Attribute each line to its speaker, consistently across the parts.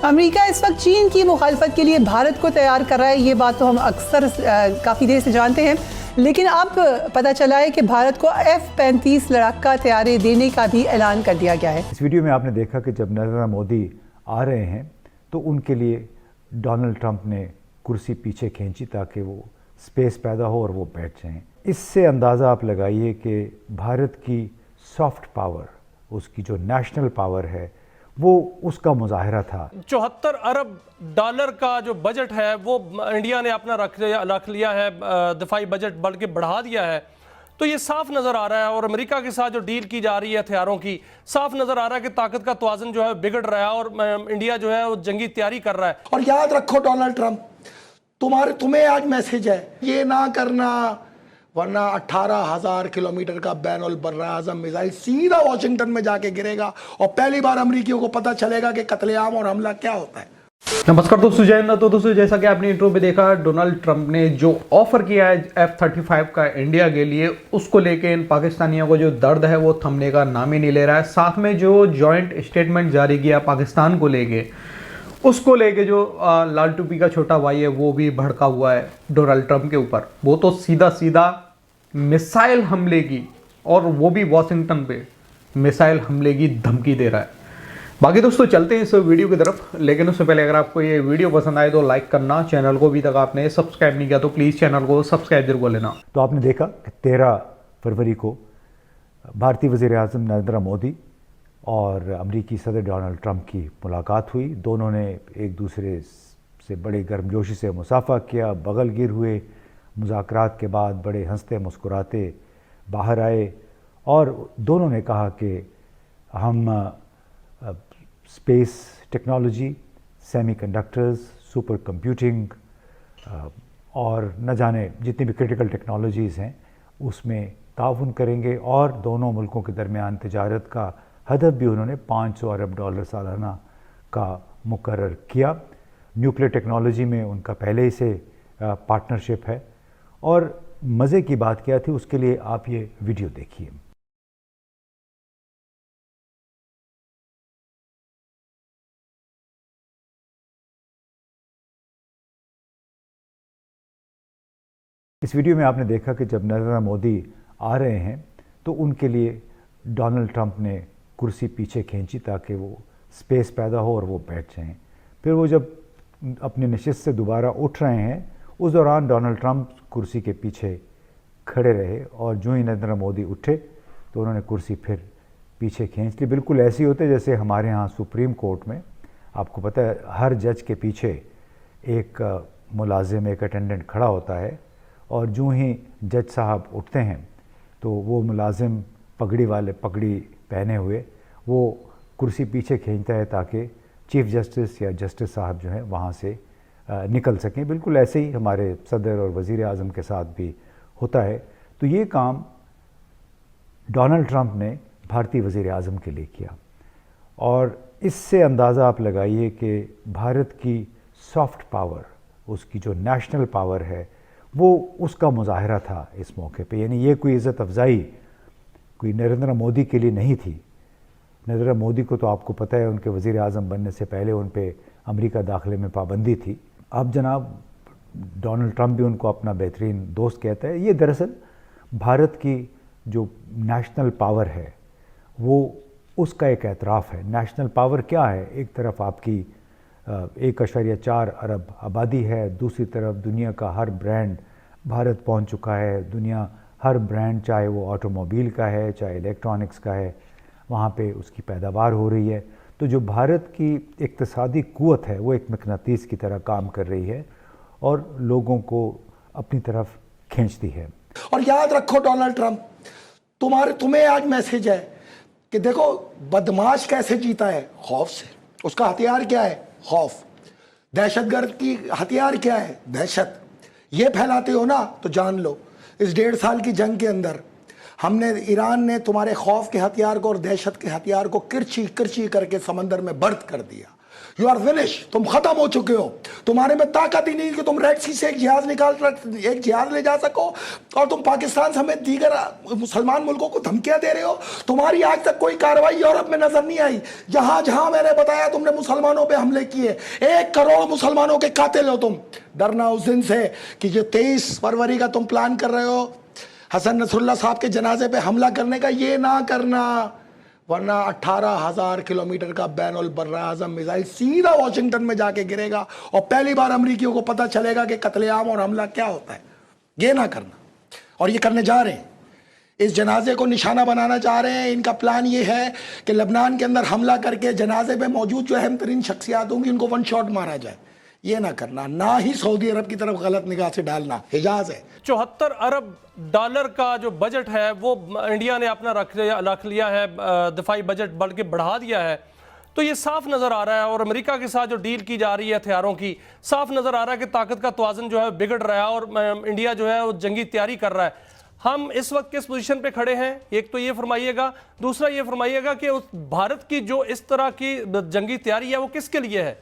Speaker 1: America इस वक्त चीन की मुखालफत के लिए भारत को तैयार कर रहा है, ये बात तो हम अक्सर काफ़ी देर से जानते हैं, लेकिन अब पता चला है कि भारत को F-35 लड़ाका हथियारें देने का भी ऐलान कर दिया गया है।
Speaker 2: इस वीडियो में आपने देखा कि जब नरेंद्र मोदी आ रहे हैं तो उनके लिए डोनाल्ड ट्रंप ने कुर्सी पीछे खींची ताकि वो स्पेस पैदा हो और वो बैठ जाएं। इससे अंदाज़ा आप लगाइए कि भारत की सॉफ्ट पावर, उसकी जो नेशनल पावर है, वो उसका मुजाहरा था।
Speaker 3: 74 अरब डॉलर का जो बजट है वो इंडिया ने अपना रख लिया है, दिफाई बजट बल्कि बढ़ा दिया है। तो ये साफ नज़र आ रहा है, और अमेरिका के साथ जो डील की जा रही है हथियारों की, साफ नज़र आ रहा है कि ताकत का तवाज़ुन जो है बिगड़ रहा है और इंडिया जो है वो जंगी तैयारी कर रहा है।
Speaker 4: और याद रखो डोनाल्ड ट्रंप, तुम्हें आज मैसेज है, ये ना करना वरना 18,000 किलोमीटर का बैनुल बर्रा आज़म मिसाइल सीधा वॉशिंगटन में जाके गिरेगा और पहली बार अमेरिकियों को पता चलेगा कि कत्लेआम और हमला क्या होता है।
Speaker 5: नमस्कार दोस्तों, जय हिंद। तो दोस्तों, जैसा कि आपने इंट्रो में देखा, डोनाल्ड ट्रंप ने जो ऑफर किया है F-35 का इंडिया के लिए, उसको लेके इन पाकिस्तानियों को जो दर्द है वो थमने का नाम ही नहीं ले रहा है। साथ में जो जॉइंट स्टेटमेंट जारी किया पाकिस्तान को लेके, उसको लेके जो लाल टोपी का छोटा भाई है वो भी भड़का हुआ है डोनाल्ड ट्रंप के ऊपर। वो तो सीधा सीधा मिसाइल हमले की, और वो भी वॉशिंगटन पे मिसाइल हमले की धमकी दे रहा है। बाकी दोस्तों चलते हैं इस वीडियो की तरफ, लेकिन उससे पहले अगर आपको ये वीडियो पसंद आए तो लाइक करना, चैनल को अभी तक आपने सब्सक्राइब नहीं किया तो प्लीज़ चैनल को सब्सक्राइब जरूर कर लेना।
Speaker 2: तो आपने देखा कि 13 फरवरी को भारतीय वज़ीर आज़म नरेंद्र मोदी और अमेरिकी सदर डोनाल्ड ट्रंप की मुलाकात हुई। दोनों ने एक दूसरे से बड़े गर्मजोशी से मुसाफा किया, बगल गिर हुए। मुज़ाकरात के बाद बड़े हंसते मुस्कुराते बाहर आए और दोनों ने कहा कि हम space technology, semiconductors, super computing और न जाने जितनी भी क्रिटिकल टेक्नोलॉजीज़ हैं उसमें ताउन करेंगे, और दोनों मुल्कों के दरमियान तिजारत का हदफ भी उन्होंने 500 अरब डॉलर सालाना का मुकर्रर किया। न्यूक्लियर टेक्नोलॉजी में उनका पहले ही से पार्टनरशिप है। और मज़े की बात क्या थी, उसके लिए आप ये वीडियो देखिए। इस वीडियो में आपने देखा कि जब नरेंद्र मोदी आ रहे हैं तो उनके लिए डोनाल्ड ट्रंप ने कुर्सी पीछे खींची ताकि वो स्पेस पैदा हो और वो बैठ जाएं। फिर वो जब अपनी नशिस्त से दोबारा उठ रहे हैं, उस दौरान डोनाल्ड ट्रंप कुर्सी के पीछे खड़े रहे, और जो ही नरेंद्र मोदी उठे तो उन्होंने कुर्सी फिर पीछे खींच ली। बिल्कुल ऐसी होते जैसे हमारे यहाँ सुप्रीम कोर्ट में आपको पता है हर जज के पीछे एक मुलाजिम, एक अटेंडेंट खड़ा होता है, और जो ही जज साहब उठते हैं तो वो मुलाजिम पगड़ी पहने हुए वो कुर्सी पीछे खींचता है ताकि चीफ जस्टिस या जस्टिस साहब जो हैं वहाँ से निकल सकें। बिल्कुल ऐसे ही हमारे सदर और वज़ीर आज़म के साथ भी होता है। तो ये काम डोनाल्ड ट्रंप ने भारतीय वज़ीर आज़म के लिए किया, और इससे अंदाज़ा आप लगाइए कि भारत की सॉफ्ट पावर, उसकी जो नेशनल पावर है, वो उसका मुजाहरा था इस मौके पे। यानी ये कोई इज़्ज़त अफ़ज़ाई कोई नरेंद्र मोदी के लिए नहीं थी। नरेंद्र मोदी को तो आपको पता है उनके वज़ीर आज़म बनने से पहले उन पे अमेरिका दाखिले में पाबंदी थी। अब जनाब डोनाल्ड ट्रंप भी उनको अपना बेहतरीन दोस्त कहता है। ये दरअसल भारत की जो नेशनल पावर है वो उसका एक एतराफ़ है। नेशनल पावर क्या है? एक तरफ आपकी 1.4 अरब आबादी है, दूसरी तरफ दुनिया का हर ब्रांड भारत पहुंच चुका है। दुनिया हर ब्रांड, चाहे वो ऑटोमोबाइल का है, चाहे इलेक्ट्रॉनिक्स का है, वहाँ पे उसकी पैदावार हो रही है। तो जो भारत की इक़्तिसादी क़ुव्वत है वो एक मक़नातीस की तरह काम कर रही है और लोगों को अपनी तरफ खींचती है।
Speaker 4: और याद रखो डोनाल्ड ट्रंप, तुम्हें आज मैसेज है कि देखो बदमाश कैसे जीता है, खौफ से। उसका हथियार क्या है? खौफ। दहशतगर्द की हथियार क्या है? दहशत। ये फैलाते हो ना तो जान लो इस 1.5 साल की जंग के अंदर ईरान ने तुम्हारे खौफ के हथियार को और दहशत के हथियार को किरची किरची करके समंदर में बर्थ कर दिया। यू आर फिनिश, तुम खत्म हो चुके हो। तुम्हारे में ताकत ही नहीं कि तुम रेड सी से एक जहाज ले जा सको, और तुम पाकिस्तान समेत दीगर मुसलमान मुल्कों को धमकियां दे रहे हो। तुम्हारी आज तक कोई कार्रवाई यूरोप में नजर नहीं आई। जहां जहां मैंने बताया तुमने मुसलमानों पे हमले किए, 1 करोड़ मुसलमानों के कातिल हो तुम। डरना उस दिन से कि जो 23 फरवरी का तुम प्लान कर रहे हो हसन नसरुल्लाह साहब के जनाजे पे हमला करने का, ये ना करना, वरना 18,000 किलोमीटर का बैनुल बर्रा आज़म मिसाइल सीधा वॉशिंगटन में जाके गिरेगा और पहली बार अमरीकियों को पता चलेगा कि कत्लेआम और हमला क्या होता है। ये ना करना, और ये करने जा रहे हैं। इस जनाजे को निशाना बनाना चाह रहे हैं। इनका प्लान ये है कि लबनान के अंदर हमला करके जनाजे पे मौजूद जो अहम तरीन शख्सियात होंगी उनको 1 शॉट मारा जाए। ये ना करना, ना ही सऊदी अरब की तरफ गलत निगाह से डालना। हिजाज है
Speaker 3: 74 अरब डॉलर का जो बजट है वो इंडिया ने अपना रख लिया है, दिफाई बजट बल्कि बढ़ा दिया है। तो ये साफ नज़र आ रहा है, और अमेरिका के साथ जो डील की जा रही है हथियारों की, साफ नज़र आ रहा है कि ताकत का तवाज़ुन जो है बिगड़ रहा है और इंडिया जो है वो जंगी तैयारी कर रहा है। हम इस वक्त किस पोजीशन पे खड़े हैं, एक तो ये फरमाइएगा। दूसरा ये फरमाइएगा कि उस भारत की जो इस तरह की जंगी तैयारी है वो किसके लिए है?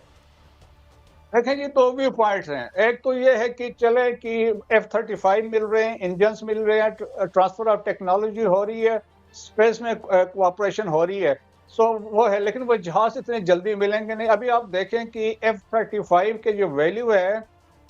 Speaker 6: देखें जी, 2 व्यू पॉइंट्स हैं। एक तो ये है कि चले कि F-35 मिल रहे हैं, इंजन्स मिल रहे हैं, ट्रांसफर ऑफ टेक्नोलॉजी हो रही है, स्पेस में कोऑपरेशन हो रही है, सो वो है। लेकिन वो जहाज इतने जल्दी मिलेंगे नहीं। अभी आप देखें कि F-35 के जो वैल्यू है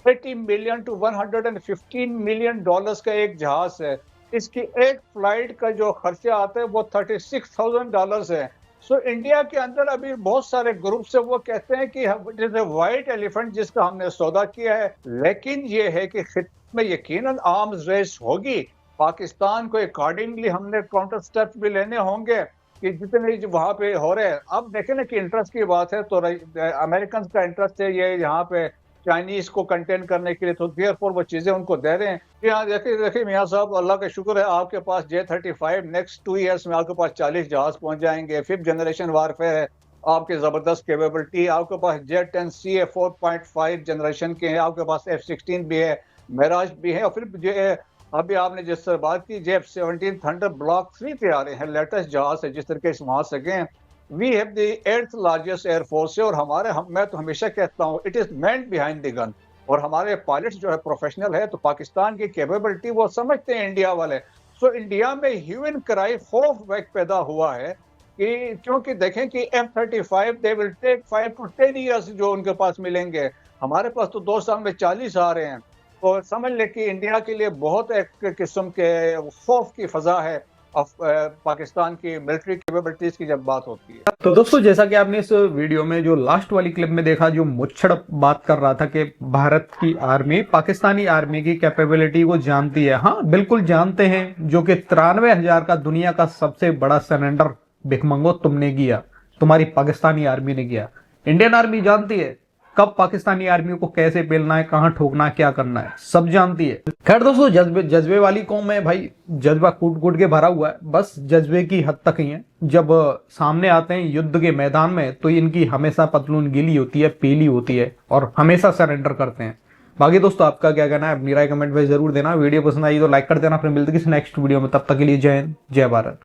Speaker 6: 80 मिलियन टू 115 मिलियन डॉलर्स का एक जहाज है। इसकी एक फ्लाइट का जो खर्चा आता है वो $36,000 है। सो इंडिया के अंदर अभी बहुत सारे ग्रुप से वो कहते हैं कि it is a white elephant जिसका हमने सौदा किया है। लेकिन ये है कि खित्ते में यकीनन आर्म्स रेस होगी। पाकिस्तान को अकॉर्डिंगली हमने काउंटर स्टेप्स भी लेने होंगे कि जितने वहाँ पे हो रहे हैं। अब देखें ना कि इंटरेस्ट की बात है तो अमेरिकन का इंटरेस्ट है ये यहाँ पे चाइनीज को कंटेन करने के लिए, तो देयरफॉर वो चीजें उनको दे रहे हैं। यहाँ देखिए मियाँ साहब, अल्लाह का शुक्र है आपके पास J-35 नेक्स्ट 2 ईयर्स में आपके पास 40 जहाज पहुंच जाएंगे। 5th जनरेशन वारफेयर है, आपके जबरदस्त कैपेबिलिटी। आपके पास J-10C है, 4.5 जनरेशन के हैं। आपके पास F-16 भी है, मिराज भी है, और फिर अभी आपने जिस तरह बात की J-17 थंडर ब्लॉक 3 तैयार हैं, लेटेस्ट जहाज है जिस तरीके से वहां सके। We have the 8th largest air force है, और मैं तो हमेशा कहता हूँ it is man behind the gun, और हमारे पायलट्स जो है प्रोफेशनल है। तो पाकिस्तान की कैपेबिलिटी वो समझते हैं इंडिया वाले। सो इंडिया में ह्यू एंड क्राई खौफ पैदा हुआ है कि क्योंकि देखें कि F-35 they will take 5 to 10 years जो उनके पास मिलेंगे। हमारे पास तो 2 साल में 40 आ रहे हैं। तो समझ ले कि इंडिया के लिए बहुत एक किस्म के खौफ की फजा है पाकिस्तान की मिलिट्री कैपेबिलिटीज की जब बात होती है।
Speaker 5: तो दोस्तों, जैसा कि आपने इस वीडियो में जो लास्ट वाली क्लिप में देखा, जो मुच्छड़ बात कर रहा था कि भारत की आर्मी पाकिस्तानी आर्मी की कैपेबिलिटी को जानती है। हाँ, बिल्कुल जानते हैं, जो कि 93,000 का दुनिया का सबसे बड़ा सरेंडर भिखमंगो तुमने किया, तुम्हारी पाकिस्तानी आर्मी ने किया। इंडियन आर्मी जानती है कब पाकिस्तानी आर्मी को कैसे पेलना है, कहां ठोकना है, क्या करना है, सब जानती है। खैर दोस्तों, जज्बे वाली कौम है भाई, जज्बा कूट कूट के भरा हुआ है, बस जज्बे की हद तक ही है। जब सामने आते हैं युद्ध के मैदान में तो इनकी हमेशा पतलून गीली होती है, पीली होती है, और हमेशा सरेंडर करते हैं। बाकी दोस्तों, आपका क्या कहना है अपनी राय कमेंट में जरूर देना। वीडियो पसंद आई तो लाइक कर देना। फिर मिलते किसी नेक्स्ट वीडियो में, तब तक के लिए जय हिंद, जय भारत।